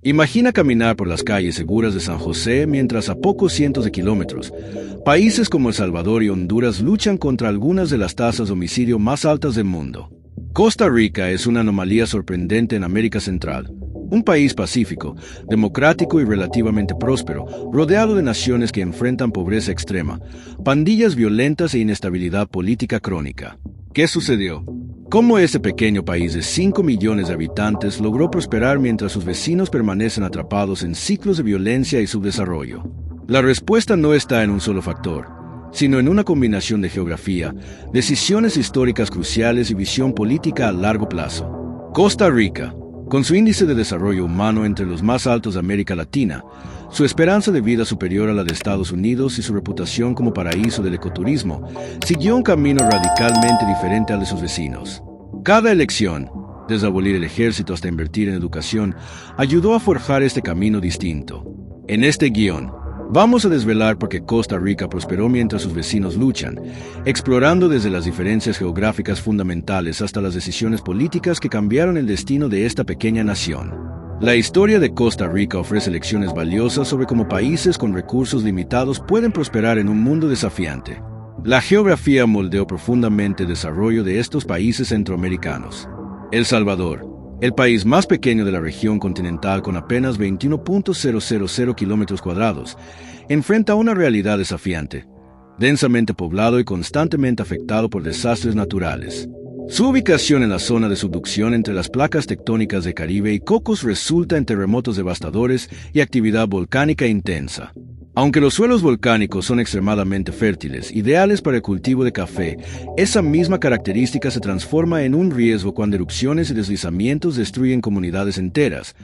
Imagina caminar por las calles seguras de San José mientras a pocos cientos de kilómetros, países como El Salvador y Honduras luchan contra algunas de las tasas de homicidio más altas del mundo. Costa Rica es una anomalía sorprendente en América Central. Un país pacífico, democrático y relativamente próspero, rodeado de naciones que enfrentan pobreza extrema, pandillas violentas e inestabilidad política crónica. ¿Qué sucedió? ¿Cómo ese pequeño país de 5 millones de habitantes logró prosperar mientras sus vecinos permanecen atrapados en ciclos de violencia y subdesarrollo? La respuesta no está en un solo factor, sino en una combinación de geografía, decisiones históricas cruciales y visión política a largo plazo. Costa Rica, con su índice de desarrollo humano entre los más altos de América Latina, su esperanza de vida superior a la de Estados Unidos y su reputación como paraíso del ecoturismo, siguió un camino radicalmente diferente al de sus vecinos. Cada elección, desde abolir el ejército hasta invertir en educación, ayudó a forjar este camino distinto. En este guión, vamos a desvelar por qué Costa Rica prosperó mientras sus vecinos luchan, explorando desde las diferencias geográficas fundamentales hasta las decisiones políticas que cambiaron el destino de esta pequeña nación. La historia de Costa Rica ofrece lecciones valiosas sobre cómo países con recursos limitados pueden prosperar en un mundo desafiante. La geografía moldeó profundamente el desarrollo de estos países centroamericanos. El Salvador, el país más pequeño de la región continental con apenas 21.000 kilómetros cuadrados, enfrenta una realidad desafiante, densamente poblado y constantemente afectado por desastres naturales. Su ubicación en la zona de subducción entre las placas tectónicas de Caribe y Cocos resulta en terremotos devastadores y actividad volcánica intensa. Aunque los suelos volcánicos son extremadamente fértiles, ideales para el cultivo de café, esa misma característica se transforma en un riesgo cuando erupciones y deslizamientos destruyen comunidades enteras,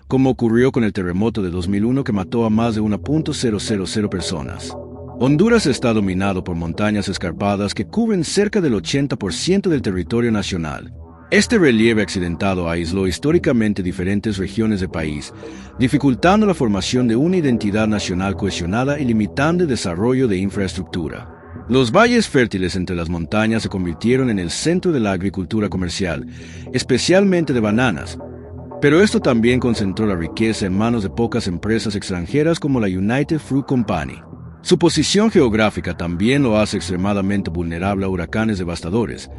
como ocurrió con el terremoto de 2001 que mató a más de 1.000 personas. Honduras está dominado por montañas escarpadas que cubren cerca del 80% del territorio nacional. Este relieve accidentado aisló históricamente diferentes regiones del país, dificultando la formación de una identidad nacional cohesionada y limitando el desarrollo de infraestructura. Los valles fértiles entre las montañas se convirtieron en el centro de la agricultura comercial, especialmente de bananas, pero esto también concentró la riqueza en manos de pocas empresas extranjeras como la United Fruit Company. Su posición geográfica también lo hace extremadamente vulnerable a huracanes devastadores,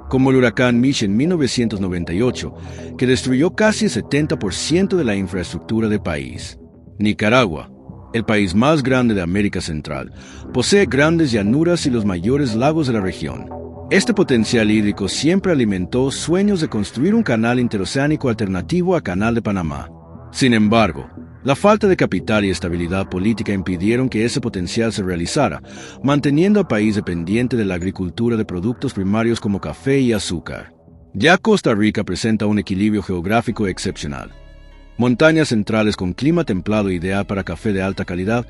como el huracán Mitch en 1998, que destruyó casi el 70% de la infraestructura del país. Nicaragua, el país más grande de América Central, posee grandes llanuras y los mayores lagos de la región. Este potencial hídrico siempre alimentó sueños de construir un canal interoceánico alternativo al Canal de Panamá. Sin embargo, la falta de capital y estabilidad política impidieron que ese potencial se realizara, manteniendo al país dependiente de la agricultura de productos primarios como café y azúcar. Ya Costa Rica presenta un equilibrio geográfico excepcional. Montañas centrales con clima templado ideal para café de alta calidad,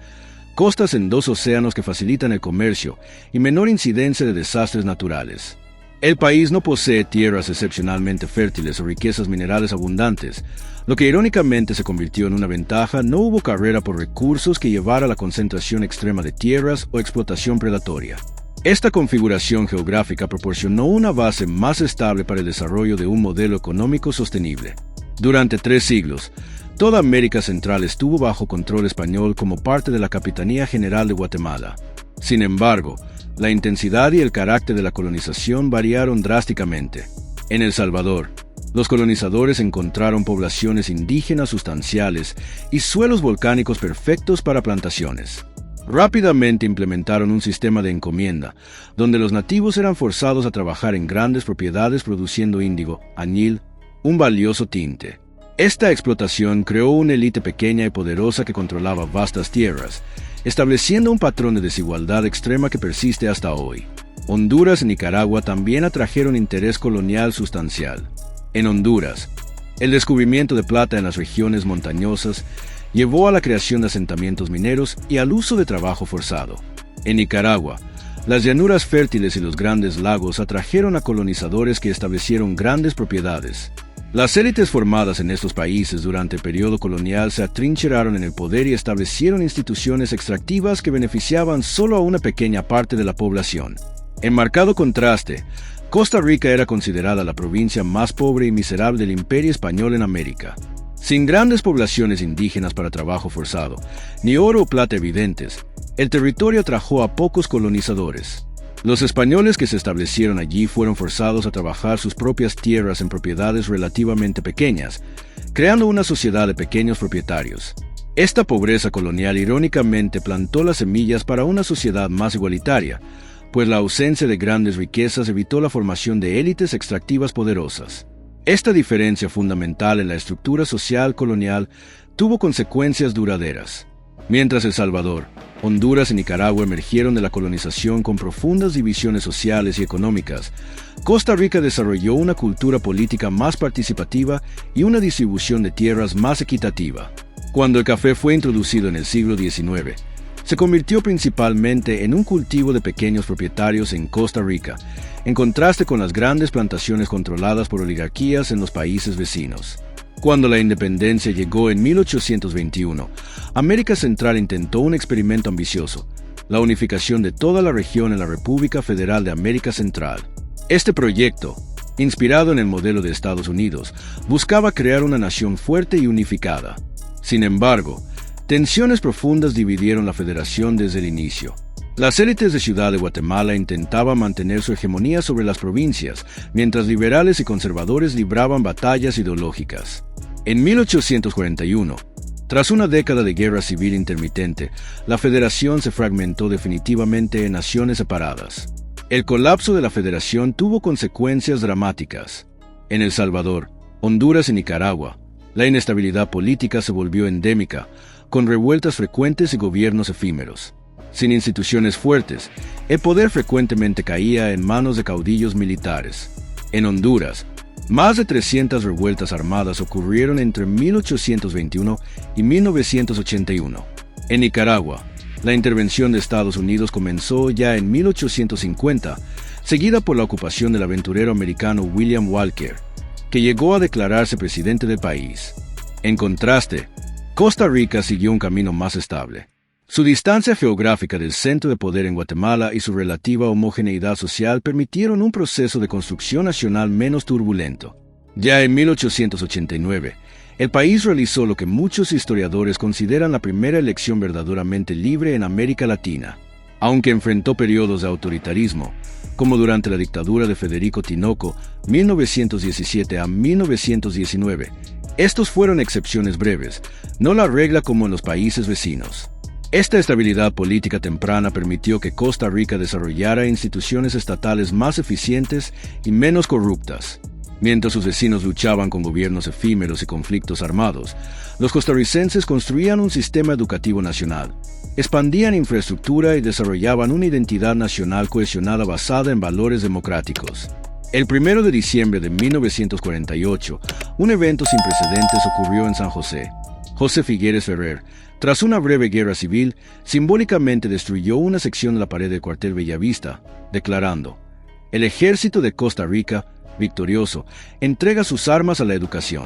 costas en 2 océanos que facilitan el comercio y menor incidencia de desastres naturales. El país no posee tierras excepcionalmente fértiles o riquezas minerales abundantes, lo que irónicamente se convirtió en una ventaja. No hubo carrera por recursos que llevara a la concentración extrema de tierras o explotación predatoria. Esta configuración geográfica proporcionó una base más estable para el desarrollo de un modelo económico sostenible. Durante 3 siglos, toda América Central estuvo bajo control español como parte de la Capitanía General de Guatemala. Sin embargo, la intensidad y el carácter de la colonización variaron drásticamente. En El Salvador, los colonizadores encontraron poblaciones indígenas sustanciales y suelos volcánicos perfectos para plantaciones. Rápidamente implementaron un sistema de encomienda, donde los nativos eran forzados a trabajar en grandes propiedades produciendo índigo, añil, un valioso tinte. Esta explotación creó una élite pequeña y poderosa que controlaba vastas tierras, estableciendo un patrón de desigualdad extrema que persiste hasta hoy. Honduras y Nicaragua también atrajeron interés colonial sustancial. En Honduras, el descubrimiento de plata en las regiones montañosas llevó a la creación de asentamientos mineros y al uso de trabajo forzado. En Nicaragua, las llanuras fértiles y los grandes lagos atrajeron a colonizadores que establecieron grandes propiedades. Las élites formadas en estos países durante el periodo colonial se atrincheraron en el poder y establecieron instituciones extractivas que beneficiaban solo a una pequeña parte de la población. En marcado contraste, Costa Rica era considerada la provincia más pobre y miserable del Imperio Español en América. Sin grandes poblaciones indígenas para trabajo forzado, ni oro o plata evidentes, el territorio atrajo a pocos colonizadores. Los españoles que se establecieron allí fueron forzados a trabajar sus propias tierras en propiedades relativamente pequeñas, creando una sociedad de pequeños propietarios. Esta pobreza colonial irónicamente plantó las semillas para una sociedad más igualitaria, pues la ausencia de grandes riquezas evitó la formación de élites extractivas poderosas. Esta diferencia fundamental en la estructura social colonial tuvo consecuencias duraderas. Mientras El Salvador, Honduras y Nicaragua emergieron de la colonización con profundas divisiones sociales y económicas, Costa Rica desarrolló una cultura política más participativa y una distribución de tierras más equitativa. Cuando el café fue introducido en el siglo XIX, se convirtió principalmente en un cultivo de pequeños propietarios en Costa Rica, en contraste con las grandes plantaciones controladas por oligarquías en los países vecinos. Cuando la independencia llegó en 1821, América Central intentó un experimento ambicioso, la unificación de toda la región en la República Federal de América Central. Este proyecto, inspirado en el modelo de Estados Unidos, buscaba crear una nación fuerte y unificada. Sin embargo, tensiones profundas dividieron la federación desde el inicio. Las élites de Ciudad de Guatemala intentaban mantener su hegemonía sobre las provincias, mientras liberales y conservadores libraban batallas ideológicas. En 1841, tras una década de guerra civil intermitente, la federación se fragmentó definitivamente en naciones separadas. El colapso de la federación tuvo consecuencias dramáticas. En El Salvador, Honduras y Nicaragua, la inestabilidad política se volvió endémica, con revueltas frecuentes y gobiernos efímeros. Sin instituciones fuertes, el poder frecuentemente caía en manos de caudillos militares. En Honduras, más de 300 revueltas armadas ocurrieron entre 1821 y 1981. En Nicaragua, la intervención de Estados Unidos comenzó ya en 1850, seguida por la ocupación del aventurero americano William Walker, que llegó a declararse presidente del país. En contraste, Costa Rica siguió un camino más estable. Su distancia geográfica del centro de poder en Guatemala y su relativa homogeneidad social permitieron un proceso de construcción nacional menos turbulento. Ya en 1889, el país realizó lo que muchos historiadores consideran la primera elección verdaderamente libre en América Latina. Aunque enfrentó periodos de autoritarismo, como durante la dictadura de Federico Tinoco, 1917 a 1919, estos fueron excepciones breves, no la regla como en los países vecinos. Esta estabilidad política temprana permitió que Costa Rica desarrollara instituciones estatales más eficientes y menos corruptas. Mientras sus vecinos luchaban con gobiernos efímeros y conflictos armados, los costarricenses construían un sistema educativo nacional, expandían infraestructura y desarrollaban una identidad nacional cohesionada basada en valores democráticos. El 1 de diciembre de 1948, un evento sin precedentes ocurrió en San José. José Figueres Ferrer, tras una breve guerra civil, simbólicamente destruyó una sección de la pared del cuartel Bellavista, declarando: "El ejército de Costa Rica, victorioso, entrega sus armas a la educación".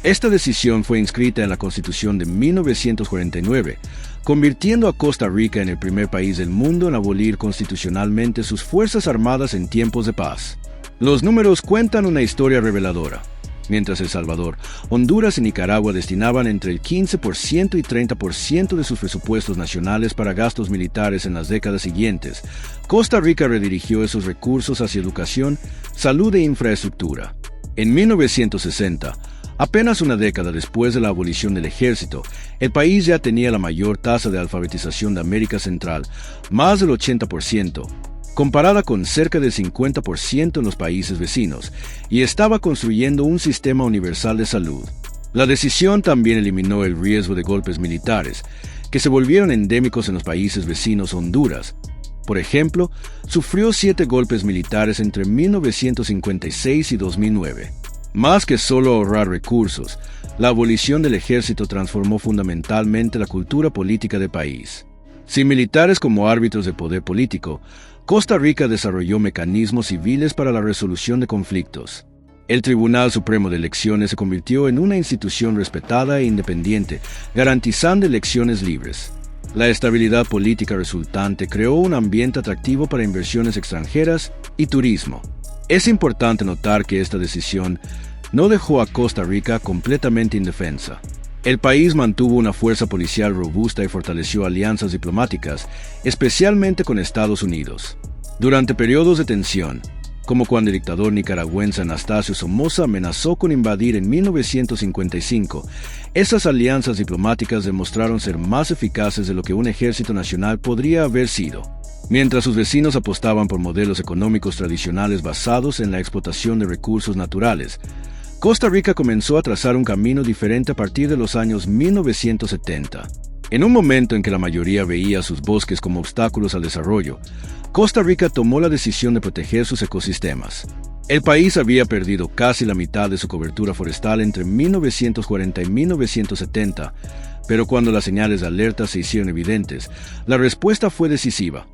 Esta decisión fue inscrita en la Constitución de 1949, convirtiendo a Costa Rica en el primer país del mundo en abolir constitucionalmente sus fuerzas armadas en tiempos de paz. Los números cuentan una historia reveladora. Mientras El Salvador, Honduras y Nicaragua destinaban entre el 15% y 30% de sus presupuestos nacionales para gastos militares en las décadas siguientes, Costa Rica redirigió esos recursos hacia educación, salud e infraestructura. En 1960, apenas una década después de la abolición del ejército, el país ya tenía la mayor tasa de alfabetización de América Central, más del 80%, comparada con cerca del 50% en los países vecinos, y estaba construyendo un sistema universal de salud. La decisión también eliminó el riesgo de golpes militares, que se volvieron endémicos en los países vecinos. Honduras, por ejemplo, sufrió 7 golpes militares entre 1956 y 2009. Más que solo ahorrar recursos, la abolición del ejército transformó fundamentalmente la cultura política del país. Sin militares como árbitros de poder político, Costa Rica desarrolló mecanismos civiles para la resolución de conflictos. El Tribunal Supremo de Elecciones se convirtió en una institución respetada e independiente, garantizando elecciones libres. La estabilidad política resultante creó un ambiente atractivo para inversiones extranjeras y turismo. Es importante notar que esta decisión no dejó a Costa Rica completamente indefensa. El país mantuvo una fuerza policial robusta y fortaleció alianzas diplomáticas, especialmente con Estados Unidos. Durante periodos de tensión, como cuando el dictador nicaragüense Anastasio Somoza amenazó con invadir en 1955, esas alianzas diplomáticas demostraron ser más eficaces de lo que un ejército nacional podría haber sido. Mientras sus vecinos apostaban por modelos económicos tradicionales basados en la explotación de recursos naturales, Costa Rica comenzó a trazar un camino diferente a partir de los años 1970. En un momento en que la mayoría veía sus bosques como obstáculos al desarrollo, Costa Rica tomó la decisión de proteger sus ecosistemas. El país había perdido casi la mitad de su cobertura forestal entre 1940 y 1970, pero cuando las señales de alerta se hicieron evidentes, la respuesta fue decisiva.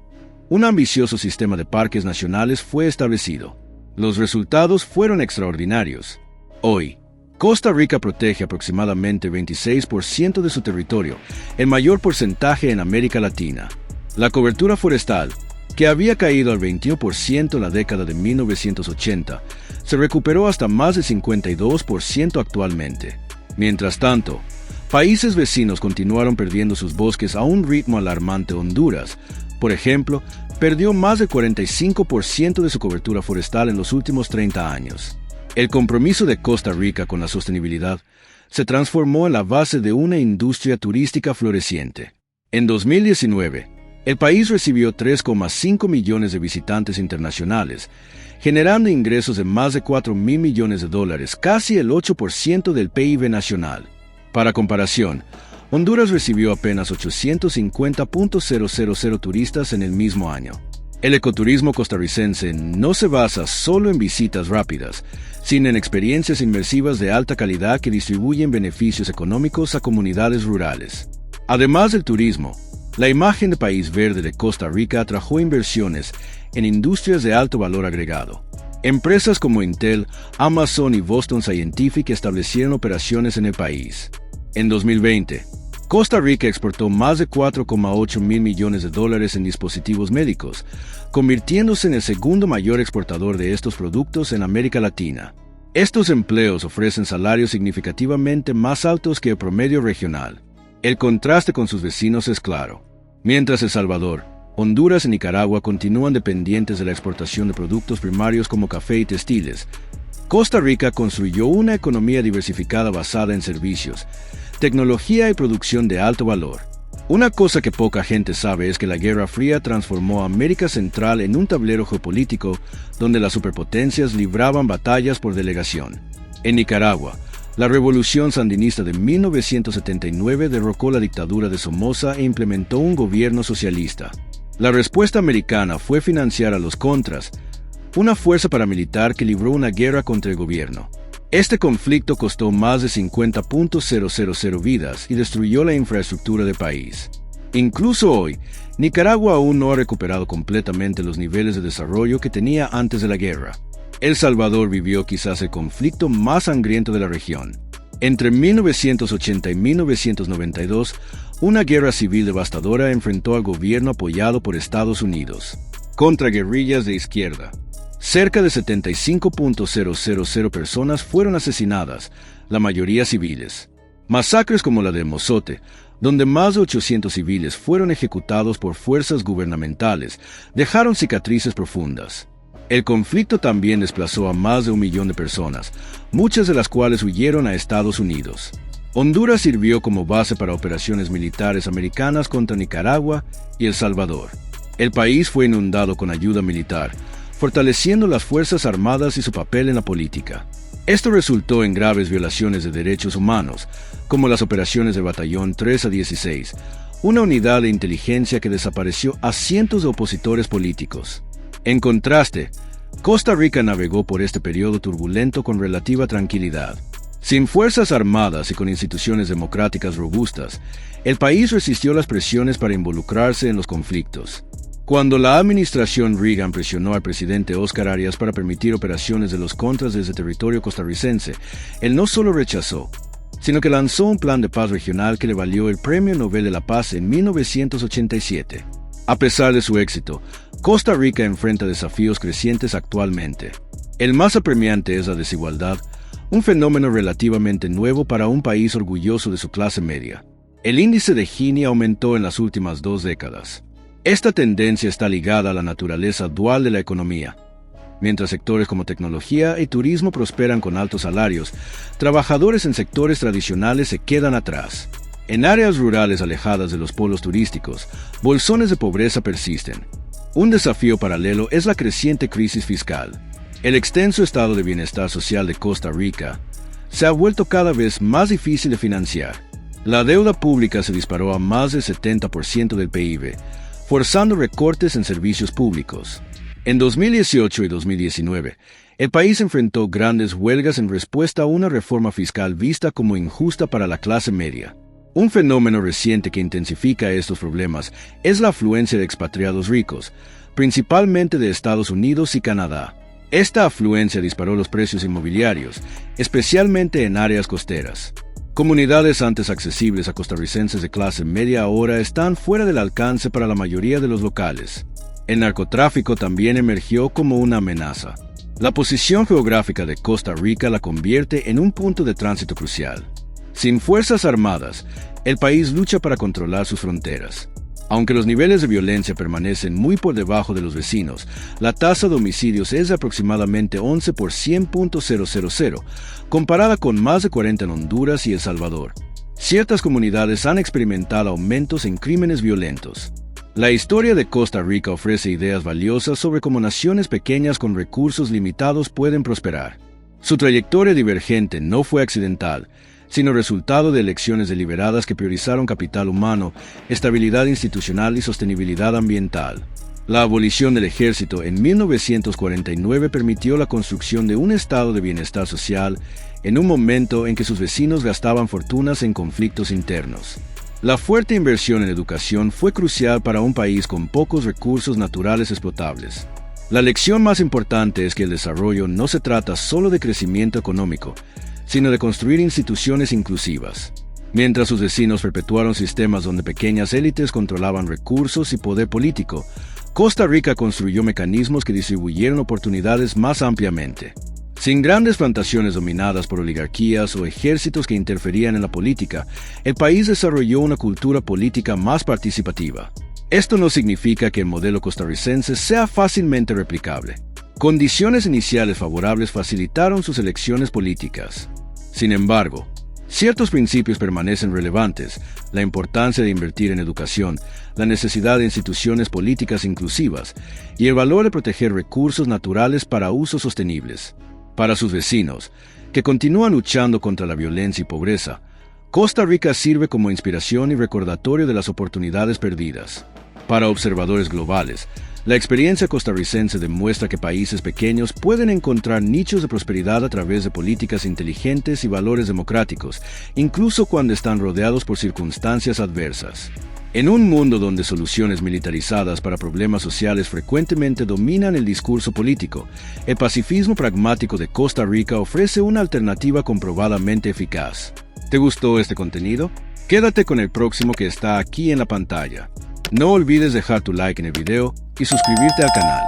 Un ambicioso sistema de parques nacionales fue establecido. Los resultados fueron extraordinarios. Hoy, Costa Rica protege aproximadamente 26% de su territorio, el mayor porcentaje en América Latina. La cobertura forestal, que había caído al 21% en la década de 1980, se recuperó hasta más del 52% actualmente. Mientras tanto, países vecinos continuaron perdiendo sus bosques a un ritmo alarmante. Honduras, por ejemplo, perdió más del 45% de su cobertura forestal en los últimos 30 años. El compromiso de Costa Rica con la sostenibilidad se transformó en la base de una industria turística floreciente. En 2019, el país recibió 3,5 millones de visitantes internacionales, generando ingresos de más de $4.000 millones, casi el 8% del PIB nacional. Para comparación, Honduras recibió apenas 850.000 turistas en el mismo año. El ecoturismo costarricense no se basa solo en visitas rápidas, sino en experiencias inmersivas de alta calidad que distribuyen beneficios económicos a comunidades rurales. Además del turismo, la imagen de país verde de Costa Rica atrajo inversiones en industrias de alto valor agregado. Empresas como Intel, Amazon y Boston Scientific establecieron operaciones en el país. En 2020, Costa Rica exportó más de $4,8 mil millones en dispositivos médicos, convirtiéndose en el segundo mayor exportador de estos productos en América Latina. Estos empleos ofrecen salarios significativamente más altos que el promedio regional. El contraste con sus vecinos es claro. Mientras El Salvador, Honduras y Nicaragua continúan dependientes de la exportación de productos primarios como café y textiles, Costa Rica construyó una economía diversificada basada en servicios, tecnología y producción de alto valor. Una cosa que poca gente sabe es que la Guerra Fría transformó a América Central en un tablero geopolítico donde las superpotencias libraban batallas por delegación. En Nicaragua, la revolución sandinista de 1979 derrocó la dictadura de Somoza e implementó un gobierno socialista. La respuesta americana fue financiar a los Contras, una fuerza paramilitar que libró una guerra contra el gobierno. Este conflicto costó más de 50.000 vidas y destruyó la infraestructura del país. Incluso hoy, Nicaragua aún no ha recuperado completamente los niveles de desarrollo que tenía antes de la guerra. El Salvador vivió quizás el conflicto más sangriento de la región. Entre 1980 y 1992, una guerra civil devastadora enfrentó al gobierno apoyado por Estados Unidos contra guerrillas de izquierda. Cerca de 75.000 personas fueron asesinadas, la mayoría civiles. Masacres como la de Mozote, donde más de 800 civiles fueron ejecutados por fuerzas gubernamentales, dejaron cicatrices profundas. El conflicto también desplazó a más de 1 millón de personas, muchas de las cuales huyeron a Estados Unidos. Honduras sirvió como base para operaciones militares americanas contra Nicaragua y El Salvador. El país fue inundado con ayuda militar, fortaleciendo las Fuerzas Armadas y su papel en la política. Esto resultó en graves violaciones de derechos humanos, como las operaciones del Batallón 3 a 16, una unidad de inteligencia que desapareció a cientos de opositores políticos. En contraste, Costa Rica navegó por este periodo turbulento con relativa tranquilidad. Sin fuerzas armadas y con instituciones democráticas robustas, el país resistió las presiones para involucrarse en los conflictos. Cuando la administración Reagan presionó al presidente Oscar Arias para permitir operaciones de los Contras desde territorio costarricense, él no solo rechazó, sino que lanzó un plan de paz regional que le valió el Premio Nobel de la Paz en 1987. A pesar de su éxito, Costa Rica enfrenta desafíos crecientes actualmente. El más apremiante es la desigualdad, un fenómeno relativamente nuevo para un país orgulloso de su clase media. El índice de Gini aumentó en las últimas 2 décadas. Esta tendencia está ligada a la naturaleza dual de la economía. Mientras sectores como tecnología y turismo prosperan con altos salarios, trabajadores en sectores tradicionales se quedan atrás. En áreas rurales alejadas de los polos turísticos, bolsones de pobreza persisten. Un desafío paralelo es la creciente crisis fiscal. El extenso estado de bienestar social de Costa Rica se ha vuelto cada vez más difícil de financiar. La deuda pública se disparó a más del 70% del PIB, forzando recortes en servicios públicos. En 2018 y 2019, el país enfrentó grandes huelgas en respuesta a una reforma fiscal vista como injusta para la clase media. Un fenómeno reciente que intensifica estos problemas es la afluencia de expatriados ricos, principalmente de Estados Unidos y Canadá. Esta afluencia disparó los precios inmobiliarios, especialmente en áreas costeras. Comunidades antes accesibles a costarricenses de clase media ahora están fuera del alcance para la mayoría de los locales. El narcotráfico también emergió como una amenaza. La posición geográfica de Costa Rica la convierte en un punto de tránsito crucial. Sin fuerzas armadas, el país lucha para controlar sus fronteras. Aunque los niveles de violencia permanecen muy por debajo de los vecinos, la tasa de homicidios es de aproximadamente 11 por 100.000, comparada con más de 40 en Honduras y El Salvador. Ciertas comunidades han experimentado aumentos en crímenes violentos. La historia de Costa Rica ofrece ideas valiosas sobre cómo naciones pequeñas con recursos limitados pueden prosperar. Su trayectoria divergente no fue accidental, sino resultado de elecciones deliberadas que priorizaron capital humano, estabilidad institucional y sostenibilidad ambiental. La abolición del ejército en 1949 permitió la construcción de un estado de bienestar social en un momento en que sus vecinos gastaban fortunas en conflictos internos. La fuerte inversión en educación fue crucial para un país con pocos recursos naturales explotables. La lección más importante es que el desarrollo no se trata solo de crecimiento económico, sino de construir instituciones inclusivas. Mientras sus vecinos perpetuaron sistemas donde pequeñas élites controlaban recursos y poder político, Costa Rica construyó mecanismos que distribuyeron oportunidades más ampliamente. Sin grandes plantaciones dominadas por oligarquías o ejércitos que interferían en la política, el país desarrolló una cultura política más participativa. Esto no significa que el modelo costarricense sea fácilmente replicable. Condiciones iniciales favorables facilitaron sus elecciones políticas. Sin embargo, ciertos principios permanecen relevantes: la importancia de invertir en educación, la necesidad de instituciones políticas inclusivas y el valor de proteger recursos naturales para usos sostenibles. Para sus vecinos, que continúan luchando contra la violencia y pobreza, Costa Rica sirve como inspiración y recordatorio de las oportunidades perdidas. Para observadores globales, la experiencia costarricense demuestra que países pequeños pueden encontrar nichos de prosperidad a través de políticas inteligentes y valores democráticos, incluso cuando están rodeados por circunstancias adversas. En un mundo donde soluciones militarizadas para problemas sociales frecuentemente dominan el discurso político, el pacifismo pragmático de Costa Rica ofrece una alternativa comprobadamente eficaz. ¿Te gustó este contenido? Quédate con el próximo que está aquí en la pantalla. No olvides dejar tu like en el video y suscribirte al canal.